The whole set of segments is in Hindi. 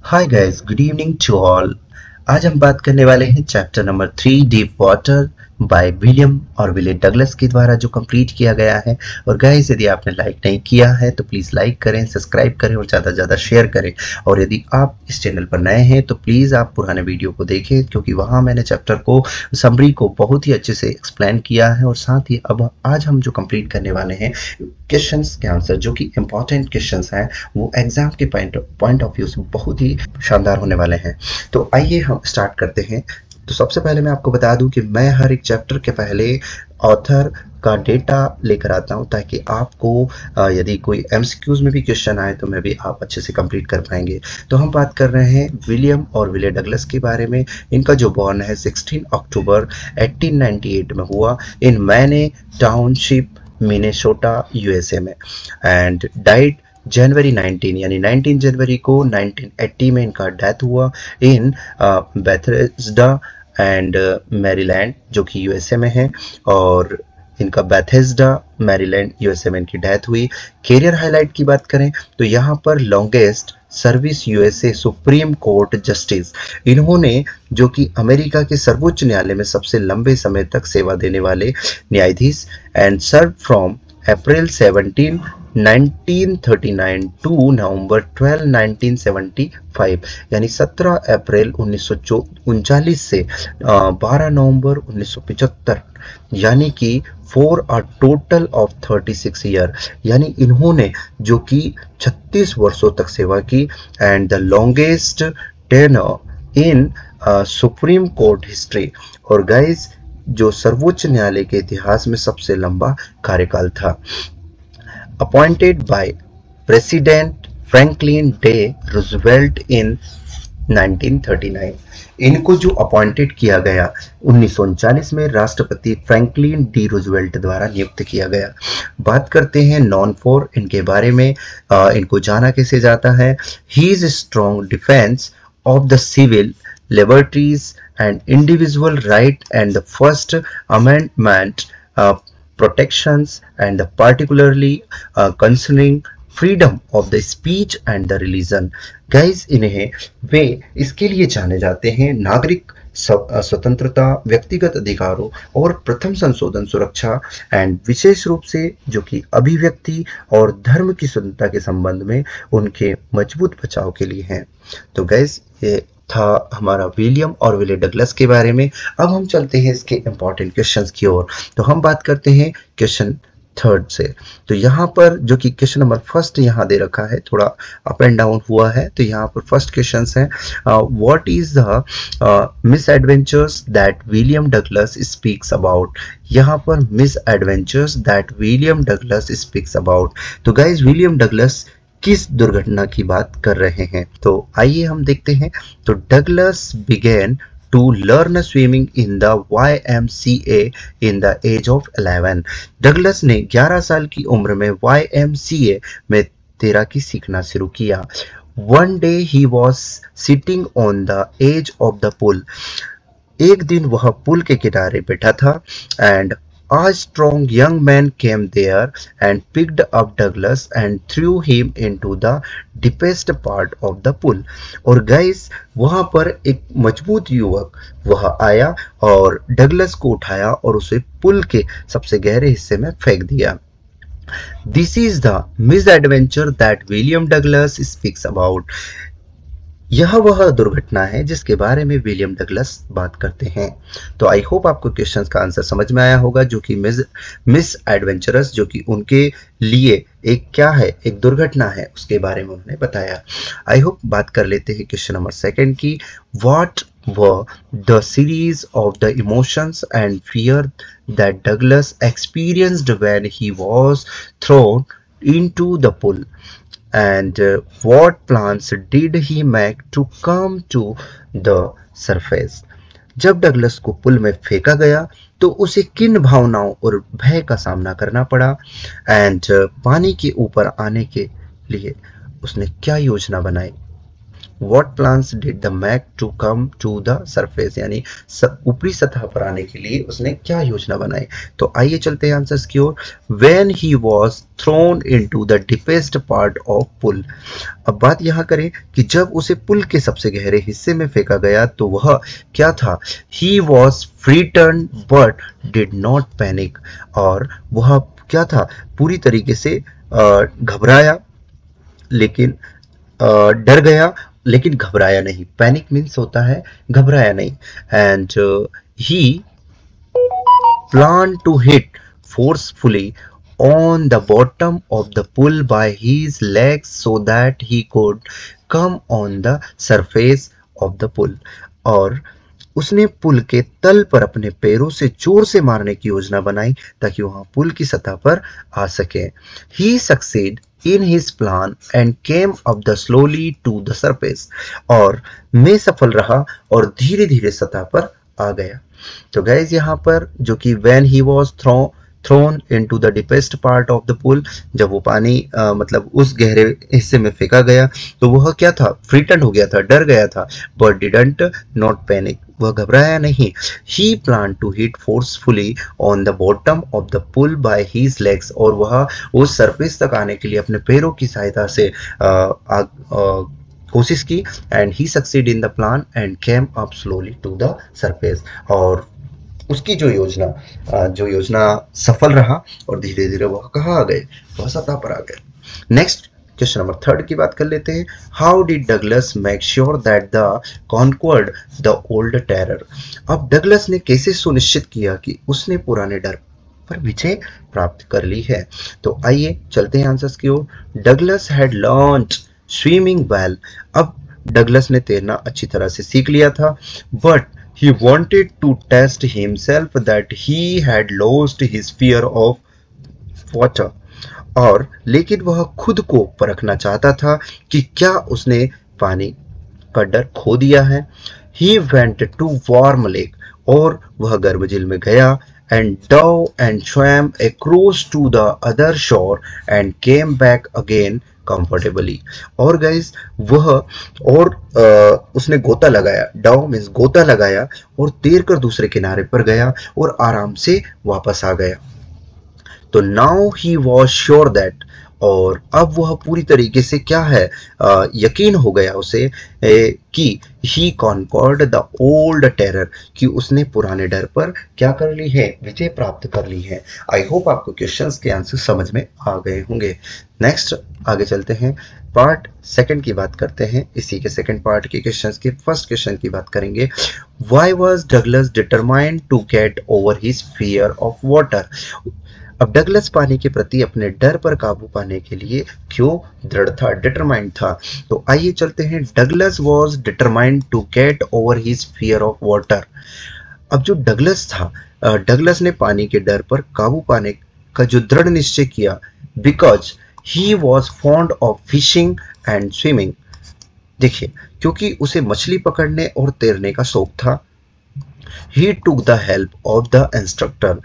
Hi guys, good evening to all. आज हम बात करने वाले हैं chapter number 3 deep water by William Orville Douglas के द्वारा जो कंप्लीट किया गया है। और गाइस, यदि आपने लाइक नहीं किया है तो प्लीज़ लाइक करें, सब्सक्राइब करें और ज़्यादा से ज़्यादा शेयर करें। और यदि आप इस चैनल पर नए हैं तो प्लीज़ आप पुराने वीडियो को देखें, क्योंकि वहाँ मैंने चैप्टर को समरी को बहुत ही अच्छे से एक्सप्लेन किया है। और साथ ही अब आज हम जो कंप्लीट करने वाले हैं क्वेश्चंस के आंसर, जो कि इंपॉर्टेंट क्वेश्चंस हैं, वो एग्जाम के पॉइंट ऑफ व्यू से बहुत ही शानदार होने वाले हैं। तो आइए हम स्टार्ट करते हैं। तो सबसे पहले मैं आपको बता दूं कि मैं हर एक चैप्टर के पहले ऑथर का डेटा लेकर आता हूं, ताकि आपको यदि कोई एमसीक्यूज में भी क्वेश्चन आए तो मैं भी आप अच्छे से कंप्लीट कर पाएंगे। तो हम बात कर रहे हैं विलियम और विले डगलस के बारे में। इनका जो बॉर्न है 16 अक्टूबर 1898 में हुआ इन मैने टाउनशिप, मिनेसोटा, यूएसए में, एंड डाइड जनवरी 19 यानी 19 जनवरी को 1980 में इनका डेथ हुआ इन बेथेस्डा एंड मैरीलैंड, जो कि यूएसए में है। और इनका बेथेस्डा मैरीलैंड यूएसए में इनकी डेथ हुई। कैरियर हाईलाइट की बात करें तो यहाँ पर longest service USA supreme court justice, इन्होंने, जो कि अमेरिका के सर्वोच्च न्यायालय में सबसे लंबे समय तक सेवा देने वाले न्यायाधीश, and serve from April 17 1939 to November 12 1975, यानी 17 अप्रैल 1939 से 12 नवंबर 1975, यानी कि for a total of 36 year, यानी इन्होंने जो कि 36 वर्षों तक सेवा की, and the longest tenure in supreme court history. और गाइस, जो सर्वोच्च न्यायालय के इतिहास में सबसे लंबा कार्यकाल था। Appointed by president Franklin D Roosevelt in 1939, इनको जो अपॉइंटेड किया गया 1939 में राष्ट्रपति फ्रैंकलिन डी रूजवेल्ट द्वारा नियुक्त किया गया। बात करते हैं नॉन फॉर इनके बारे में। इनको जाना कैसे जाता है। He is strong defence of the civil liberties and individual right and the first amendment protections and particularly concerning freedom of the speech and the religion। Guys, इन्हें वे इसके लिए जाने जाते हैं नागरिक स्वतंत्रता, व्यक्तिगत अधिकारों और प्रथम संशोधन सुरक्षा, एंड विशेष रूप से जो कि अभिव्यक्ति और धर्म की स्वतंत्रता के संबंध में उनके मजबूत बचाव के लिए हैं। तो गाइस, ये था हमारा विलियम और विले डगलस के बारे में। अब हम चलते हैं इसके इंपॉर्टेंट क्वेश्चंस की ओर। तो हम बात करते हैं क्वेश्चन थर्ड से। तो यहाँ पर जो कि क्वेश्चन नंबर फर्स्ट यहाँ दे रखा है, थोड़ा अप एंड डाउन हुआ है। तो यहाँ पर फर्स्ट क्वेश्चन है, what is the miss adventures that William Douglas speaks about. यहाँ पर miss adventures that William Douglas speaks about. तो गाइज, विलियम डगलस किस दुर्घटना की बात कर रहे हैं, तो आइए हम देखते हैं। तो Douglas began to learn swimming in the YMCA in the as of 11। Douglas ने 11 साल की उम्र में YMCA में तैराकी सीखना शुरू किया। One day he was sitting on the as of the pool. एक दिन वह पुल के किनारे बैठा था, and a strong young man came there and picked up Douglas and threw him into the deepest part of the pool। और गाइस, वहां पर एक मजबूत युवक वह आया और डगलस को उठाया और उसे पुल के सबसे गहरे हिस्से में फेंक दिया। This is the misadventure that William Douglas speaks about। यह वह दुर्घटना है जिसके बारे में विलियम डगलस बात करते हैं। तो आई होप आपको क्वेश्चंस का आंसर समझ में आया होगा, जो कि मिस एडवेंचरस, जो कि उनके लिए एक क्या है, एक दुर्घटना है, उसके बारे में उन्होंने बताया। आई होप बात कर लेते हैं क्वेश्चन नंबर सेकंड की। What were the series of the emotions and fear that Douglas experienced when he was thrown into the pool, and what plans did he make to come to the surface। जब डगलस को पुल में फेंका गया तो उसे किन भावनाओं और भय का सामना करना पड़ा, एंड पानी के ऊपर आने के लिए उसने क्या योजना बनाई। What plans did the Mac to come to the surface, यानी ऊपरी सतह पर आने के लिए उसने क्या योजना बनाई। तो आइए चलते हैं आंसर्स की ओर। When he was thrown into the deepest part of pool, अब बात यहाँ करें कि जब उसे पुल के सबसे गहरे हिस्से में फेंका गया तो वह क्या था। He was frightened but did not panic, और वह क्या था, पूरी तरीके से घबराया लेकिन डर गया लेकिन घबराया नहीं। पैनिक मीन्स होता है घबराया नहीं। And he plan to hit forcefully on the bottom of the pool by his legs so that he could come on the surface of the pool, और उसने पुल के तल पर अपने पैरों से जोर से मारने की योजना बनाई ताकि वहां पुल की सतह पर आ सके। He succeeded in his plan and came up the slowly to the surface, और मैं सफल रहा और धीरे धीरे सतह पर आ गया। तो गाइज यहाँ पर जो कि when he was thrown into the deepest part of the pool, जब वो पानी मतलब उस गहरे हिस्से में फेंका गया तो वह क्या था, फ्रीटन हो गया था, डर गया था। but didn't not panic, वह घबराया नहीं। he planned to hit forcefully on the bottom of the pool by his legs, और वह उस सरफेस तक आने के लिए अपने पैरों की सहायता से कोशिश की। and he succeeded in the plan and came up slowly to the surface, और उसकी जो योजना सफल रहा और धीरे धीरे वह कहाँ आ गए, वह सतह पर आ गए। नेक्स्ट क्वेश्चन नंबर 3 की बात कर लेते हैं। How did Douglas make sure that the conquered the old terror, अब डगलस ने कैसे सुनिश्चित किया कि उसने पुराने डर पर विजय प्राप्त कर ली है। तो आइए चलते हैं आंसर्स की ओर। Douglas had learned swimming well, अब डगलस ने तैरना अच्छी तरह से सीख लिया था। But he wanted to test himself that he had lost his fear of water, और लेकिन वह खुद को परखना चाहता था कि क्या उसने पानी का डर खो दिया है। he went to warm lake, और वह गर्म झील में गया। and dove and swam across to the other shore and came back again comfortably, और गाइस वह और उसने गोता लगाया, डाउ मीन्स गोता लगाया, और तैर कर दूसरे किनारे पर गया और आराम से वापस आ गया। तो now he was sure that, और अब वह पूरी तरीके से क्या है, यकीन हो गया उसे कि he conquered the old terror, कि उसने पुराने डर पर क्या कर ली है, विजय प्राप्त कर ली है। आई होप आपको क्वेश्चंस के आंसर समझ में आ गए होंगे। नेक्स्ट आगे चलते हैं, पार्ट 2 की बात करते हैं। इसी के सेकंड पार्ट के क्वेश्चंस के फर्स्ट क्वेश्चन की बात करेंगे। Why was Douglas determined to get over his fear of water, अब डगलस पानी के प्रति अपने डर पर काबू पाने के लिए क्यों दृढ़ था, डिटरमाइंड था। तो आइए चलते हैं। Douglas was determined to get over his fear of water, अब जो डगलस था, डगलस ने पानी के डर पर काबू पाने का जो दृढ़ निश्चय किया, because he was fond of fishing and swimming, देखिए क्योंकि उसे मछली पकड़ने और तैरने का शौक था। He took the help of the instructor,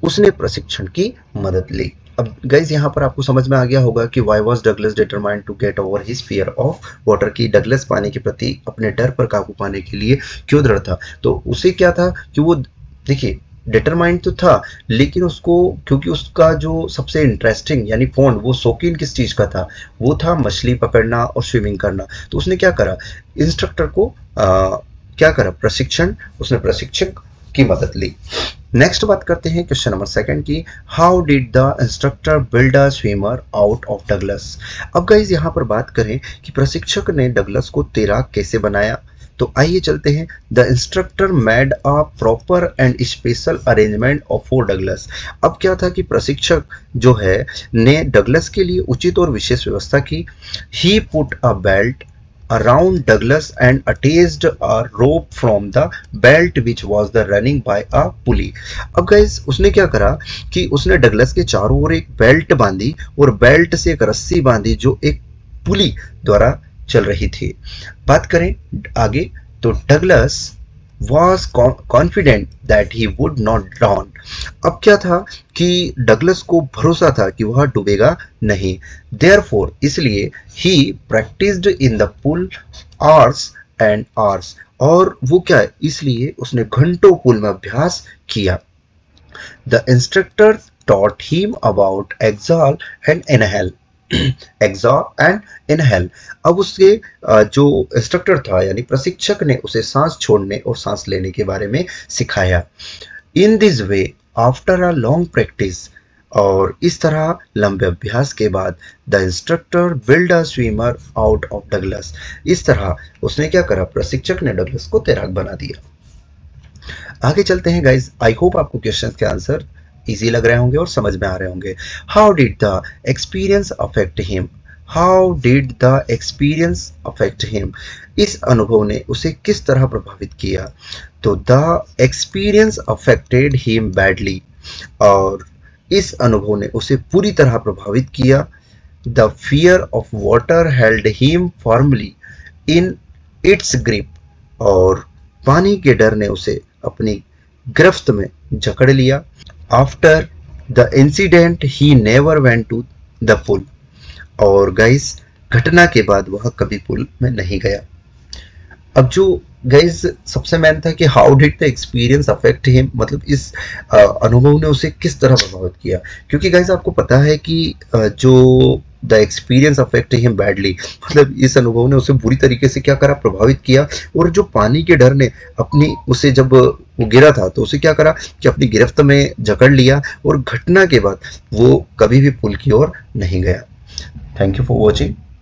उसने प्रशिक्षण की मदद ली। अब गाइज यहाँ पर आपको समझ में आ गया होगा कि why was Douglas determined to get over his fear of water, की डगलस पानी के प्रति अपने डर पर काबू पाने के लिए क्यों दृढ़ था। तो उसे क्या था कि वो देखिए डिटरमाइंड तो था, लेकिन उसको क्योंकि उसका जो सबसे इंटरेस्टिंग यानी फॉन्ड, वो शौकीन किस चीज़ का था, वो था मछली पकड़ना और स्विमिंग करना। तो उसने क्या करा, इंस्ट्रक्टर को क्या करा, उसने प्रशिक्षक की मदद ली। नेक्स्ट बात करते हैं क्वेश्चन नंबर 2 की। How did the instructor build a swimmer out of Douglas, अब गाइज यहाँ पर बात करें कि प्रशिक्षक ने डगलस को तैराक कैसे बनाया। तो आइए चलते हैं। The instructor made a proper and special arrangement for Douglas, अब क्या था कि प्रशिक्षक जो है ने डगलस के लिए उचित और विशेष व्यवस्था की। He put a belt around Douglas and attached a rope from the belt which was the running by a pulley, अब गाइस उसने क्या करा कि उसने डगलस के चारों ओर एक बेल्ट बांधी और बेल्ट से एक रस्सी बांधी जो एक पुली द्वारा चल रही थी। बात करें आगे तो Douglas was confident that he would not drown. अब क्या था कि डगलस को भरोसा था कि वह डूबेगा नहीं. Therefore, इसलिए he practiced in the pool hours and hours. और वो क्या है, इसलिए उसने घंटों पूल में अभ्यास किया. The instructor taught him about exhale and inhale. exhale and inhale. अब उसके जो इंस्ट्रक्टर था यानी प्रशिक्षक ने उसे सांस छोड़ने और सांस लेने के बारे में सिखाया. In this way, after a long practice, और इस तरह लंबे अभ्यास के बाद the instructor build a swimmer out of Douglas. इस तरह उसने क्या करा, प्रशिक्षक ने डगलस को तैराक बना दिया. आगे चलते हैं गाइज. आई होप आपको क्वेश्चन के आंसर इजी लग रहे होंगे और समझ में आ रहे होंगे. How did the experience affect him. How did the experience affect him. इस अनुभव ने उसे किस तरह प्रभावित किया. तो the experience affected him badly. और इस अनुभव ने उसे पूरी तरह प्रभावित किया. The fear of water held him firmly in its grip. और पानी के डर ने उसे अपनी गिरफ्त में जकड़ लिया. After the incident he never went to the pool. और गाइस घटना के बाद वह कभी पुल में नहीं गया. अब जो गाइस सबसे मेन था कि how did the experience affect him, मतलब इस अनुभव ने उसे किस तरह प्रभावित किया. क्योंकि गाइस आपको पता है कि जो the experience affect him badly, मतलब इस अनुभव ने उसे बुरी तरीके से क्या करा, प्रभावित किया. और जो पानी के डर ने अपनी उसे जब वो गिरा था तो उसे क्या करा कि अपनी गिरफ्त में जकड़ लिया. और घटना के बाद वो कभी भी पुल की ओर नहीं गया. Thank you for watching.